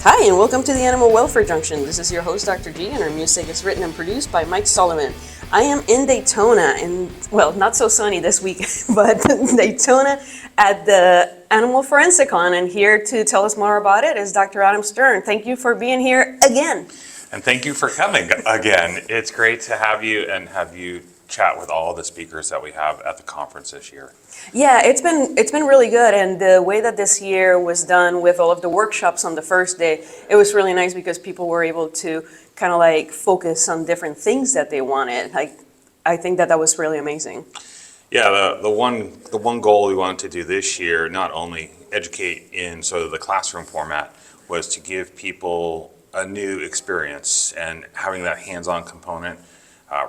Hi, and welcome to the Animal Welfare Junction. This is your host, Dr. G, and our music is written and produced by Mike Sullivan. I am in Daytona, and well, not so sunny this week, but Daytona at the Animal ForensiCon, and here to tell us more about it is Dr. Adam Stern. Thank you for being here again. And thank you for coming again. It's great to have you and have you chat with all the speakers that we have at the conference this year. Yeah, it's been really good, and the way that this year was done with all of the workshops on the first day, it was really nice because people were able to kind of like focus on different things that they wanted. I think that was really amazing. Yeah, the one goal we wanted to do this year, not only educate in sort of the classroom format, was to give people a new experience, and having that hands-on component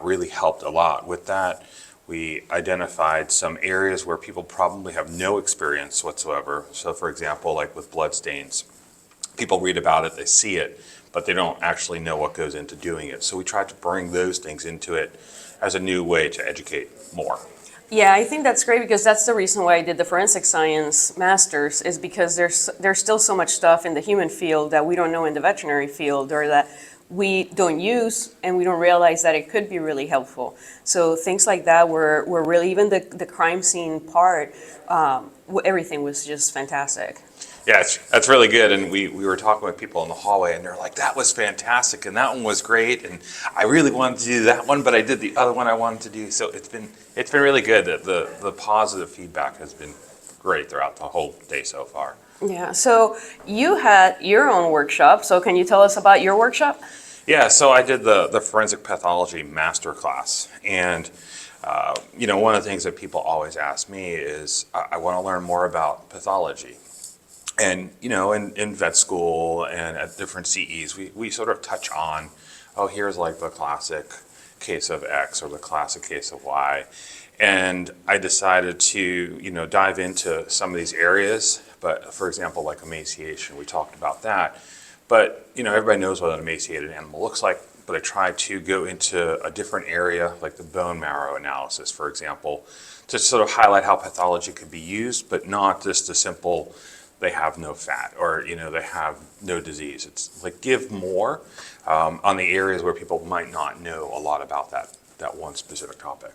really helped a lot with that. We identified some areas where people probably have no experience whatsoever. So for example, like with bloodstains, people read about it, they see it, but they don't actually know what goes into doing it. So we tried to bring those things into it as a new way to educate more. Yeah, I think that's great because that's the reason why I did the forensic science masters, is because there's still so much stuff in the human field that we don't know in the veterinary field, or that we don't use and we don't realize that it could be really helpful. So things like that were really, even the crime scene part, everything was just fantastic. Yeah, that's really good. And we were talking with people in the hallway, and they're like, that was fantastic, and that one was great, and I really wanted to do that one, but I did the other one I wanted to do. So it's been really good. The positive feedback has been great throughout the whole day so far. Yeah, so you had your own workshop, so can you tell us about your workshop? Yeah, so I did the Forensic Pathology Masterclass, and one of the things that people always ask me is, I want to learn more about pathology. And in vet school and at different CEs, we sort of touch on, here's like the classic case of X or the classic case of Y. And I decided to dive into some of these areas. But for example, like emaciation, we talked about that. But everybody knows what an emaciated animal looks like. But I tried to go into a different area, like the bone marrow analysis, for example, to sort of highlight how pathology could be used, but not just a simple, they have no fat, or they have no disease. It's like give more on the areas where people might not know a lot about that one specific topic.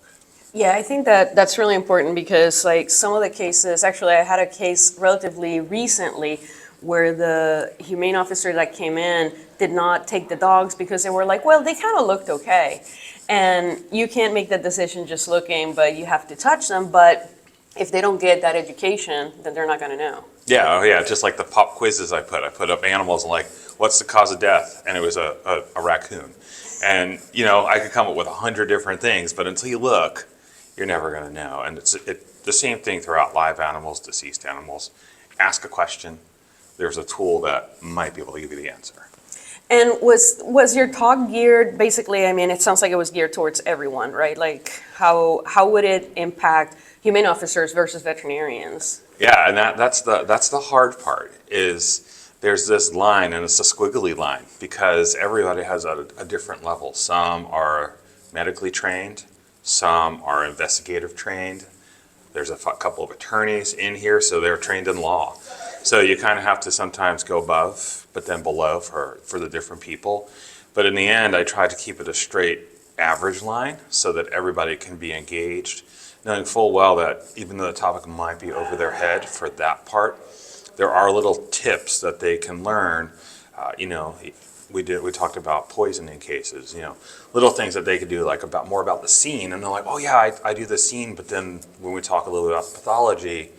Yeah, I think that's really important because like some of the cases, actually I had a case relatively recently where the humane officer that came in did not take the dogs because they were like, well, they kind of looked okay. And you can't make that decision just looking, but you have to touch them. But if they don't get that education, then they're not going to know. Yeah, just like the pop quizzes I put up animals and like, what's the cause of death? And it was a raccoon. And I could come up with 100 different things, but until you look, you're never going to know. And it's the same thing throughout live animals, deceased animals. Ask a question. There's a tool that might be able to give you the answer. And was your talk geared, basically, I mean, it sounds like it was geared towards everyone, right? Like how would it impact humane officers versus veterinarians? Yeah, and that's the hard part, is there's this line, and it's a squiggly line, because everybody has a different level. Some are medically trained, some are investigative trained. There's a couple of attorneys in here, so they're trained in law. So you kind of have to sometimes go above, but then below for the different people. But in the end, I try to keep it a straight average line so that everybody can be engaged, knowing full well that even though the topic might be over their head for that part, there are little tips that they can learn. We talked about poisoning cases, little things that they could do, like more about the scene, and they're like, oh yeah, I do the scene, but then when we talk a little bit about pathology,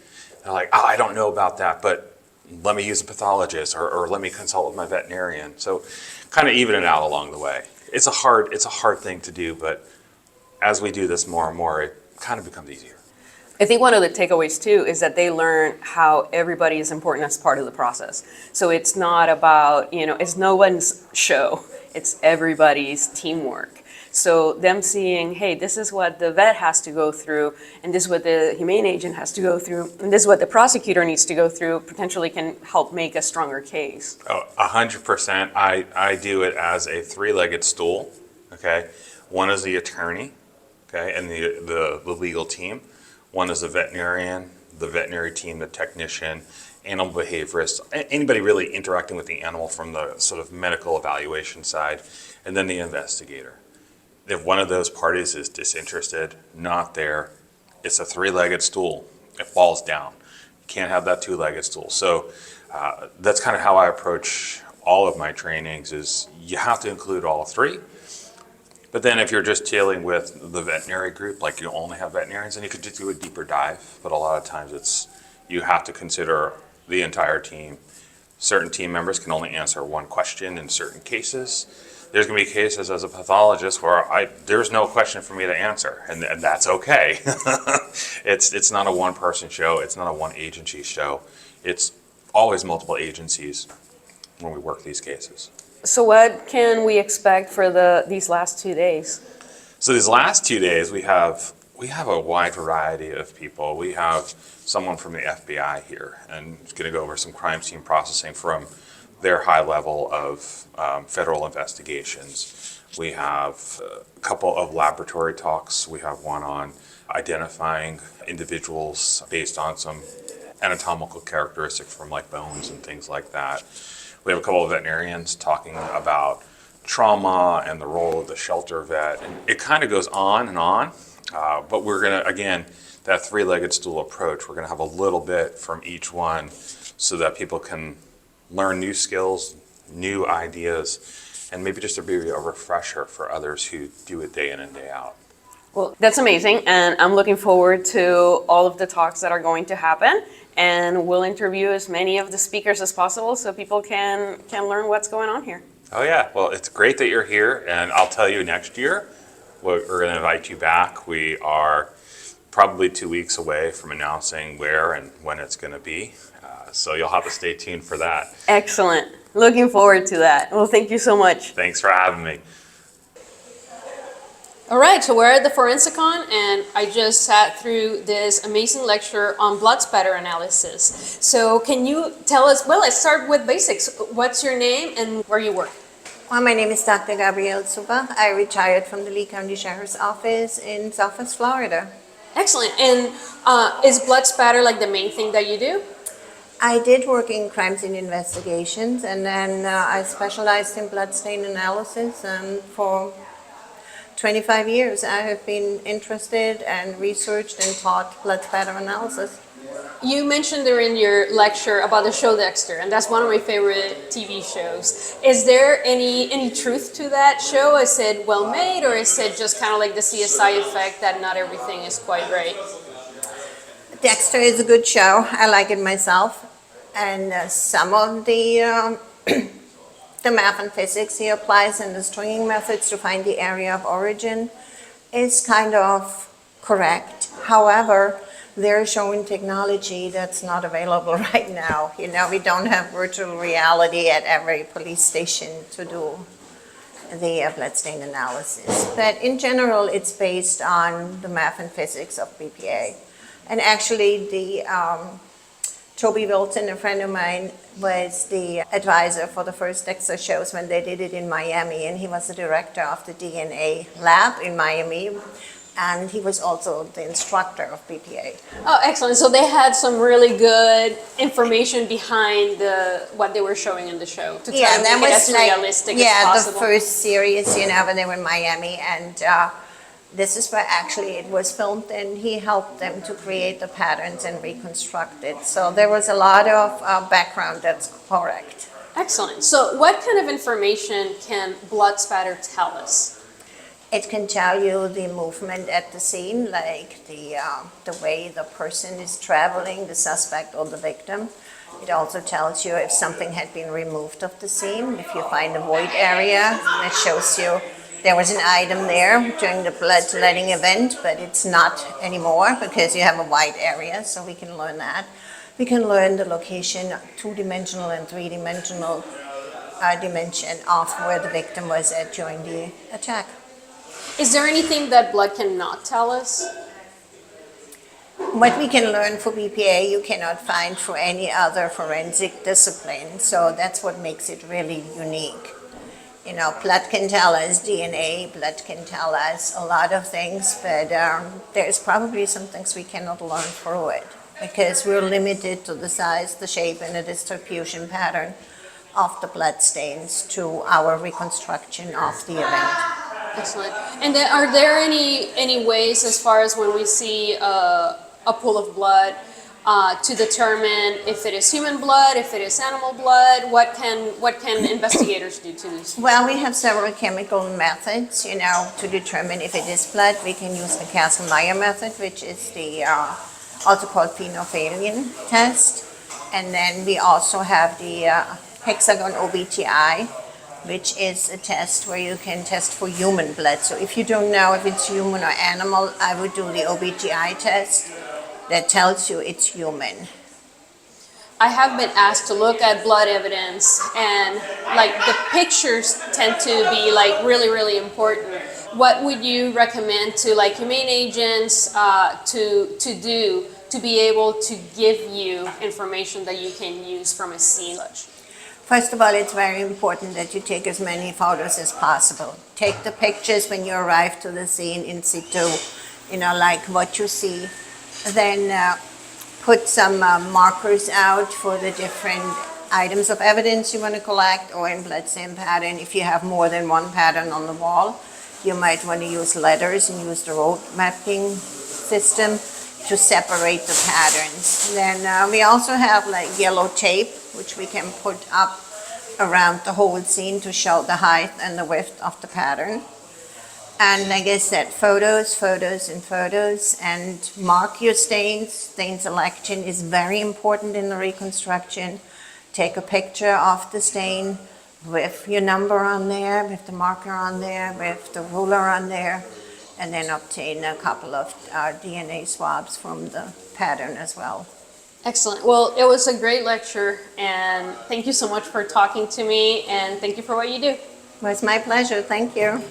they're like, I don't know about that, but let me use a pathologist, or let me consult with my veterinarian. So kind of even it out along the way. It's a hard thing to do, but as we do this more and more, it kind of becomes easier. I think one of the takeaways too is that they learn how everybody is important as part of the process. So it's not about, it's no one's show, it's everybody's teamwork. So them seeing, hey, this is what the vet has to go through, and this is what the humane agent has to go through, and this is what the prosecutor needs to go through, potentially can help make a stronger case. 100%. I do it as a three-legged stool, okay? One is the attorney, okay, and the legal team. One is the veterinarian, the veterinary team, the technician, animal behaviorists, anybody really interacting with the animal from the sort of medical evaluation side, and then the investigator. If one of those parties is disinterested, not there, it's a three-legged stool. It falls down. You can't have that two-legged stool. So that's kind of how I approach all of my trainings, is you have to include all three. But then if you're just dealing with the veterinary group, like you only have veterinarians, then you could just do a deeper dive. But a lot of times you have to consider the entire team. Certain team members can only answer one question in certain cases. There's going to be cases as a pathologist where there's no question for me to answer, and that's okay. It's not a one-person show. It's not a one-agency show. It's always multiple agencies when we work these cases. So what can we expect for these last 2 days? So these last 2 days, we have a wide variety of people. We have someone from the FBI here, and he's going to go over some crime scene processing from their high level of federal investigations. We have a couple of laboratory talks. We have one on identifying individuals based on some anatomical characteristics from like bones and things like that. We have a couple of veterinarians talking about trauma and the role of the shelter vet. And it kind of goes on and on, but we're going to, again, that three-legged stool approach, we're going to have a little bit from each one so that people can learn new skills, new ideas, and maybe just to be a refresher for others who do it day in and day out. Well, that's amazing, and I'm looking forward to all of the talks that are going to happen, and we'll interview as many of the speakers as possible so people can learn what's going on here. Oh yeah, well, it's great that you're here, and I'll tell you next year, we're going to invite you back. We are probably 2 weeks away from announcing where and when it's going to be, so you'll have to stay tuned for that. Excellent. Looking forward to that. Well, thank you so much. Thanks for having me. All right, so we're at the ForensiCon, and I just sat through this amazing lecture on blood spatter analysis. So can you tell us, well, let's start with basics. What's your name and where you work? Well, my name is Dr. Gabrielle Suba. I retired from the Lee County Sheriff's Office in Southwest Florida. Excellent. And is blood spatter like the main thing that you do? I did work in crime scene investigations, and then I specialized in bloodstain analysis, and for 25 years I have been interested and researched and taught blood spatter analysis. You mentioned during your lecture about the show Dexter, and that's one of my favorite TV shows. Is there any truth to that show? Is it well made, or is it just kind of like the CSI effect that not everything is quite right? Dexter is a good show. I like it myself, and some of the math and physics he applies in the stringing methods to find the area of origin is kind of correct. However, they're showing technology that's not available right now. You know, we don't have virtual reality at every police station to do the bloodstain analysis. But in general, it's based on the math and physics of BPA. And actually, Toby Wilson, a friend of mine, was the advisor for the first Dexter shows when they did it in Miami, and he was the director of the DNA lab in Miami, and he was also the instructor of BPA. Oh, excellent. So they had some really good information behind what they were showing in the show to try to make it as realistic as possible. The first series, you know, when they were in Miami, and this is where actually it was filmed, and he helped them to create the patterns and reconstruct it. So there was a lot of background that's correct. Excellent. So what kind of information can blood spatter tell us? It can tell you the movement at the scene, like the way the person is traveling, the suspect or the victim. It also tells you if something had been removed of the scene. If you find a void area, that shows you there was an item there during the bloodletting event, but it's not anymore because you have a white area, so we can learn that. We can learn the location, two-dimensional and three-dimensional dimension of where the victim was at during the attack. Is there anything that blood cannot tell us? What we can learn for BPA, you cannot find for any other forensic discipline, so that's what makes it really unique. You know, blood can tell us DNA, blood can tell us a lot of things, but there's probably some things we cannot learn through it. because we're limited to the size, the shape, and the distribution pattern of the blood stains to our reconstruction of the event. Excellent. And then are there any ways as far as when we see a pool of blood to determine if it is human blood, if it is animal blood? What can investigators do to this? Well, we have several chemical methods, to determine if it is blood. We can use the Kastle-Meyer method, which is the also called phenolphthalein test. And then we also have the hexagon OBTI, which is a test where you can test for human blood. So if you don't know if it's human or animal, I would do the OBTI test that tells you it's human. I have been asked to look at blood evidence, and like the pictures tend to be like really, really important. What would you recommend to like humane agents to do to be able to give you information that you can use from a scene? First of all, it's very important that you take as many photos as possible. Take the pictures when you arrive to the scene in situ, like what you see. Then put some markers out for the different items of evidence you want to collect, or in bloodstain pattern, if you have more than one pattern on the wall, you might want to use letters and use the road mapping system to separate the patterns. Then we also have like yellow tape, which we can put up around the whole scene to show the height and the width of the pattern. And like I said, photos, and mark your stains. Stain selection is very important in the reconstruction. Take a picture of the stain with your number on there, with the marker on there, with the ruler on there, and then obtain a couple of DNA swabs from the pattern as well. Excellent. Well, it was a great lecture, and thank you so much for talking to me, and thank you for what you do. Well, it's my pleasure. Thank you.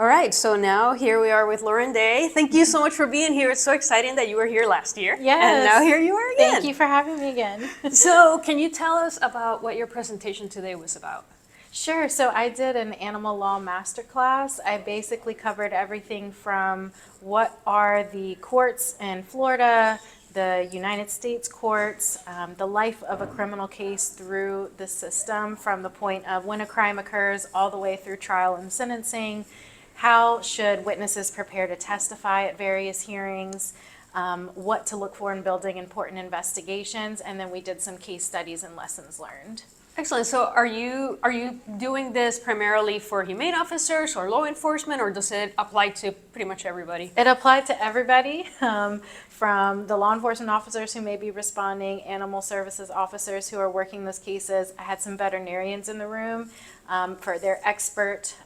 All right, so now here we are with Lauren Day. Thank you so much for being here. It's so exciting that you were here last year. Yes. And now here you are again. Thank you for having me again. So can you tell us about what your presentation today was about? Sure. So I did an Animal Law Masterclass. I basically covered everything from what are the courts in Florida, the United States courts, the life of a criminal case through the system from the point of when a crime occurs all the way through trial and sentencing. How should witnesses prepare to testify at various hearings? What to look for in building important investigations, and then we did some case studies and lessons learned. Excellent. So are you doing this primarily for humane officers or law enforcement, or does it apply to pretty much everybody? It applied to everybody, from the law enforcement officers who may be responding, animal services officers who are working those cases. I had some veterinarians in the room for their expert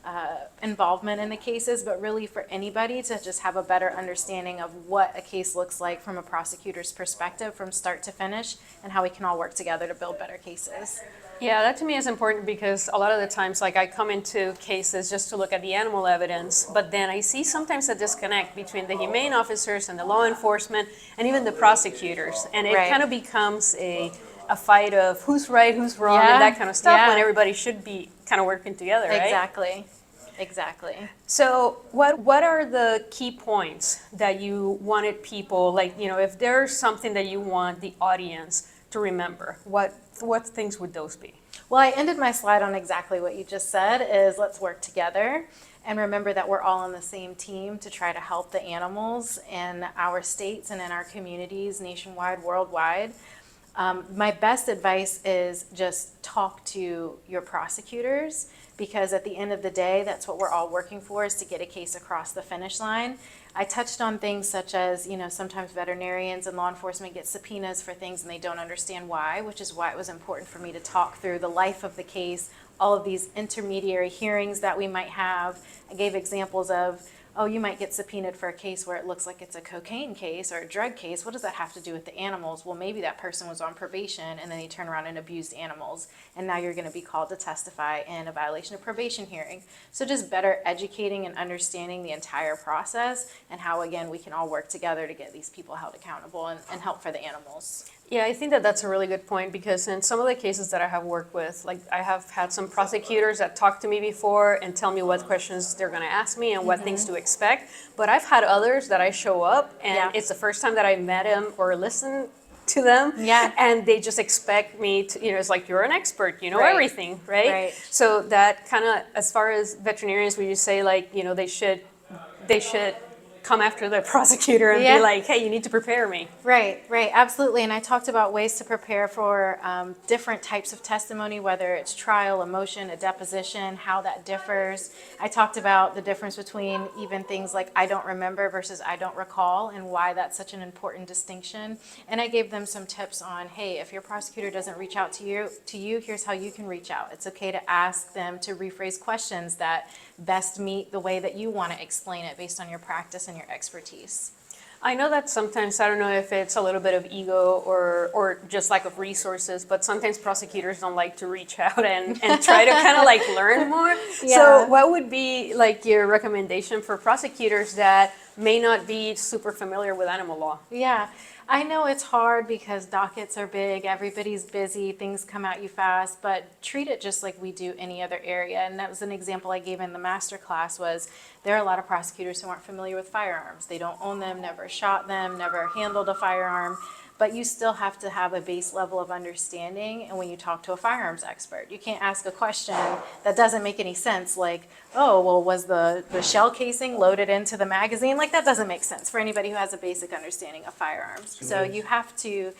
involvement in the cases, but really for anybody to just have a better understanding of what a case looks like from a prosecutor's perspective from start to finish, and how we can all work together to build better cases. Yeah, that to me is important because a lot of the times, like I come into cases just to look at the animal evidence, but then I see sometimes a disconnect between the humane officers and the law enforcement and even the prosecutors. And it Right. kind of becomes a fight of who's right, who's wrong, Yeah, and that kind of stuff yeah. when everybody should be kind of working together, right? Exactly. So what are the key points that you wanted people, like, if there's something that you want the audience to remember, what things would those be? Well, I ended my slide on exactly what you just said, is let's work together and remember that we're all on the same team to try to help the animals in our states and in our communities nationwide, worldwide. My best advice is just talk to your prosecutors, because at the end of the day, that's what we're all working for, is to get a case across the finish line. I touched on things such as, sometimes veterinarians and law enforcement get subpoenas for things and they don't understand why, which is why it was important for me to talk through the life of the case, all of these intermediary hearings that we might have. I gave examples of, you might get subpoenaed for a case where it looks like it's a cocaine case or a drug case. What does that have to do with the animals? Well, maybe that person was on probation and then they turn around and abused animals, and now you're going to be called to testify in a violation of probation hearing. So just better educating and understanding the entire process, and how, again, we can all work together to get these people held accountable and help for the animals. Yeah, I think that that's a really good point, because in some of the cases that I have worked with, like I have had some prosecutors that talk to me before and tell me what questions they're going to ask me and what things to expect. But I've had others that I show up and Yeah. it's the first time that I met him or listened to them. Yeah. And they just expect me to, it's like, you're an expert, you know Right. everything, right? Right. So that kind of, as far as veterinarians, we just say like, they should come after the prosecutor and Yeah. be like, hey, you need to prepare me. Right, absolutely. And I talked about ways to prepare for different types of testimony, whether it's trial, a motion, a deposition, how that differs. I talked about the difference between even things like I don't remember versus I don't recall and why that's such an important distinction. And I gave them some tips on, hey, if your prosecutor doesn't reach out to you, here's how you can reach out. It's okay to ask them to rephrase questions that best meet the way that you want to explain it based on your practice and your expertise. I know that sometimes, I don't know if it's a little bit of ego or just lack of resources, but sometimes prosecutors don't like to reach out and try to kind of like learn more. Yeah. So what would be like your recommendation for prosecutors that may not be super familiar with animal law? Yeah, I know it's hard because dockets are big, everybody's busy, things come at you fast, but treat it just like we do any other area. And that was an example I gave in the master class was there are a lot of prosecutors who aren't familiar with firearms. They don't own them, never shot them, never handled a firearm. But you still have to have a base level of understanding. And when you talk to a firearms expert, you can't ask a question that doesn't make any sense, like, oh, well, was the shell casing loaded into the magazine? Like, that doesn't make sense for anybody who has a basic understanding of firearms. So you have to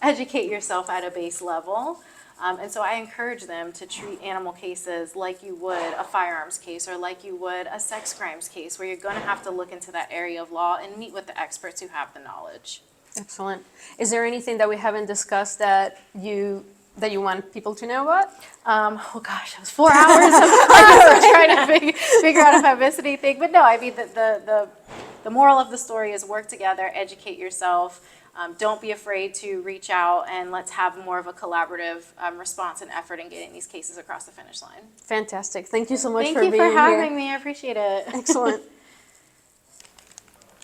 educate yourself at a base level. And so I encourage them to treat animal cases like you would a firearms case or like you would a sex crimes case, where you're going to have to look into that area of law and meet with the experts who have the knowledge. Excellent. Is there anything that we haven't discussed that you want people to know about? Oh gosh, it was 4 hours of class of trying to figure out if I missed anything. But no, I mean, the moral of the story is work together, educate yourself. Don't be afraid to reach out, and let's have more of a collaborative response and effort in getting these cases across the finish line. Fantastic. Thank you so much Thank for you being for here. having me. I appreciate it. Excellent.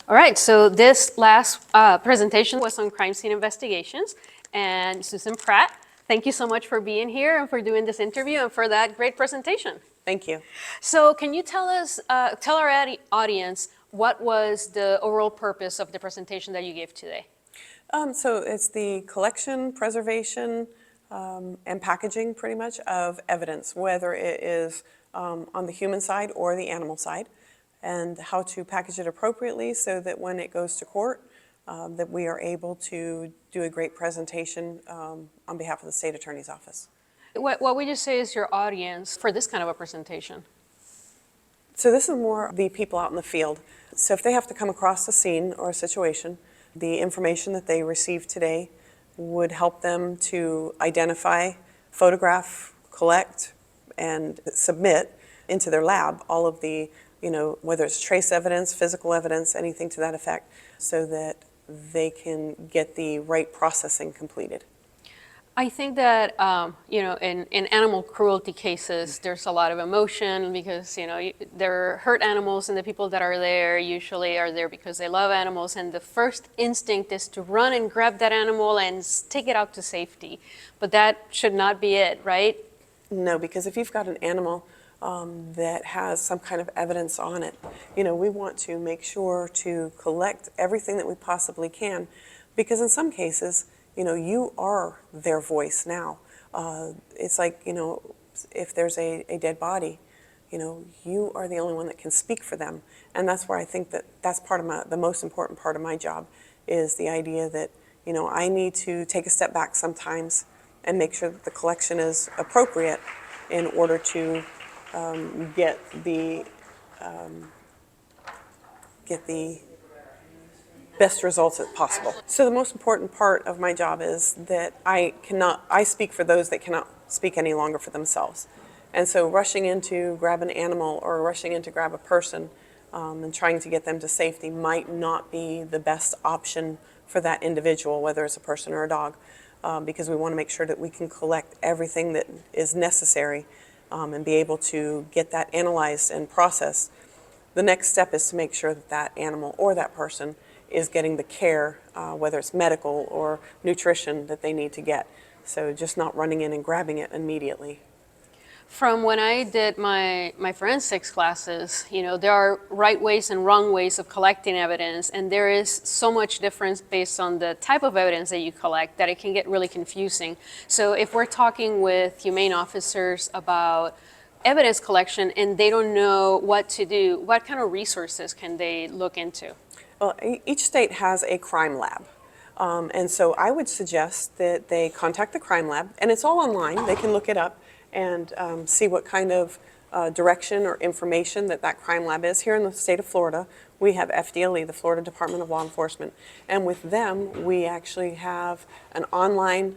All right, so this last presentation was on crime scene investigations, and Susan Pratt, thank you so much for being here and for doing this interview and for that great presentation. Thank you. So can you tell us, tell our audience, what was the overall purpose of the presentation that you gave today? So it's the collection, preservation, and packaging pretty much of evidence, whether it is on the human side or the animal side, and how to package it appropriately so that when it goes to court, that we are able to do a great presentation on behalf of the state attorney's office. What would you say is your audience for this kind of a presentation? So this is more the people out in the field. So if they have to come across a scene or a situation, the information that they received today would help them to identify, photograph, collect, and submit into their lab all of the, whether it's trace evidence, physical evidence, anything to that effect, so that they can get the right processing completed. I think that, in animal cruelty cases, there's a lot of emotion because, they're hurt animals, and the people that are there usually are there because they love animals, and the first instinct is to run and grab that animal and take it out to safety. But that should not be it, right? No, because if you've got an animal that has some kind of evidence on it, we want to make sure to collect everything that we possibly can, because in some cases, you are their voice now. It's like, if there's a dead body, you are the only one that can speak for them. And that's where I think that that's part of the most important part of my job, is the idea that, I need to take a step back sometimes and make sure that the collection is appropriate in order to get the best results as possible. So the most important part of my job is that I speak for those that cannot speak any longer for themselves. And so rushing in to grab an animal or rushing in to grab a person and trying to get them to safety might not be the best option for that individual, whether it's a person or a dog, because we want to make sure that we can collect everything that is necessary and be able to get that analyzed and processed. The next step is to make sure that that animal or that person is getting the care, whether it's medical or nutrition, that they need to get. So just not running in and grabbing it immediately. From when I did my forensics classes, there are right ways and wrong ways of collecting evidence, and there is so much difference based on the type of evidence that you collect that it can get really confusing. So if we're talking with humane officers about evidence collection and they don't know what to do, what kind of resources can they look into? Well, each state has a crime lab. And so I would suggest that they contact the crime lab, and it's all online. They can look it up and see what kind of direction or information that crime lab is. Here in the state of Florida, we have FDLE, the Florida Department of Law Enforcement, and with them, we actually have an online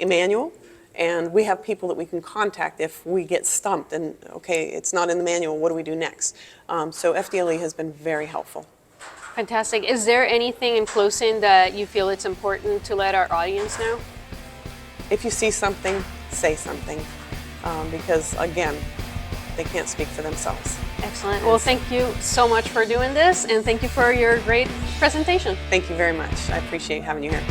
manual, and we have people that we can contact if we get stumped and, okay, it's not in the manual, what do we do next? So FDLE has been very helpful. Fantastic. Is there anything in closing that you feel it's important to let our audience know? If you see something, say something, because again, they can't speak for themselves. Excellent. Well, thank you so much for doing this, and thank you for your great presentation. Thank you very much. I appreciate having you here.